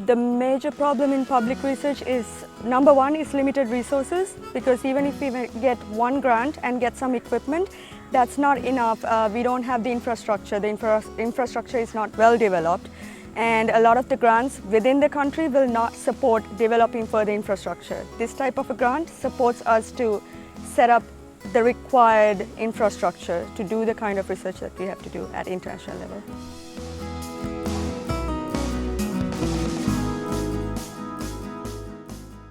The major problem in public research is, number one, is limited resources, because even if we get one grant and get some equipment, that's not enough. We don't have the infrastructure. The infrastructure is not well developed, and a lot of the grants within the country will not support developing further infrastructure. This type of a grant supports us to set up the required infrastructure to do the kind of research that we have to do at international level.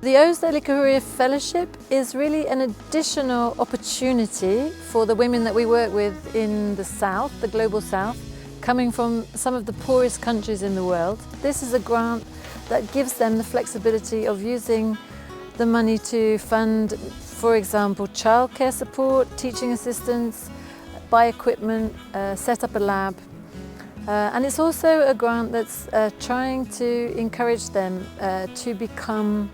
The OWSD Early Career Fellowship is really an additional opportunity for the women that we work with in the South, the Global South, coming from some of the poorest countries in the world. This is a grant that gives them the flexibility of using the money to fund, for example, childcare support, teaching assistance, buy equipment, set up a lab. And it's also a grant that's trying to encourage them to become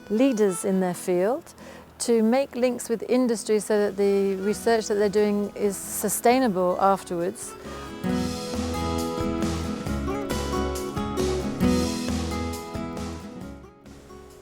leaders in their field, to make links with industry so that the research that they're doing is sustainable afterwards.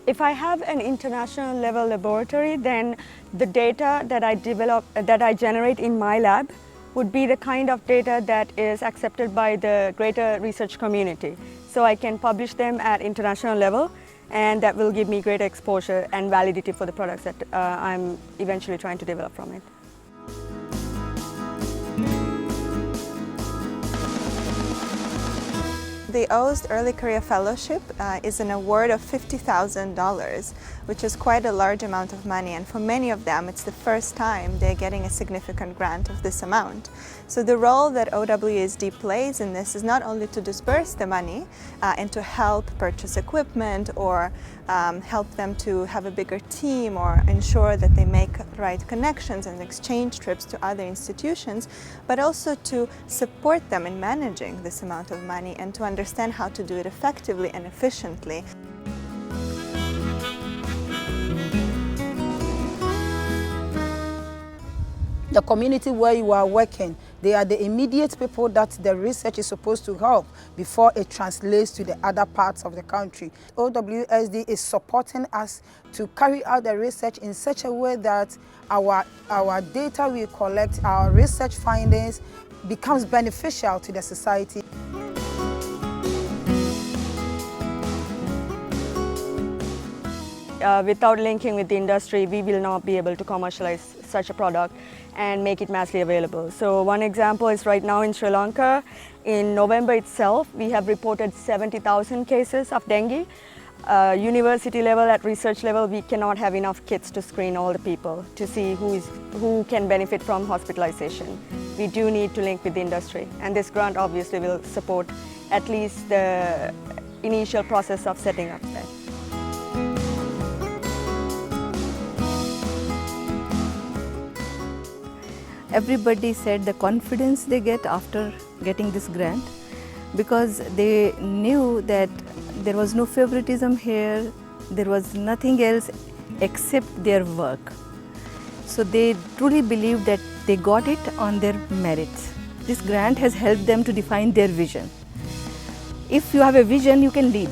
If I have an international level laboratory, then the data that I generate in my lab would be the kind of data that is accepted by the greater research community. So I can publish them at international level, and that will give me greater exposure and validity for the products that I'm eventually trying to develop from it. The OWSD Early Career Fellowship is an award of $50,000, which is quite a large amount of money, and for many of them it's the first time they're getting a significant grant of this amount. So the role that OWSD plays in this is not only to disperse the money and to help purchase equipment or help them to have a bigger team or ensure that they make right connections and exchange trips to other institutions, but also to support them in managing this amount of money and to understand how to do it effectively and efficiently. The community where you are working, they are the immediate people that the research is supposed to help before it translates to the other parts of the country. OWSD is supporting us to carry out the research in such a way that our data we collect, our research findings, becomes beneficial to the society. Without linking with the industry, we will not be able to commercialize such a product and make it massively available. So one example is right now in Sri Lanka, in November itself, we have reported 70,000 cases of dengue. University level, at research level, we cannot have enough kits to screen all the people to see who can benefit from hospitalization. We do need to link with the industry, and this grant obviously will support at least the initial process of setting up that. Everybody said the confidence they get after getting this grant, because they knew that there was no favoritism here, there was nothing else except their work. So they truly believed that they got it on their merits. This grant has helped them to define their vision. If you have a vision, you can lead.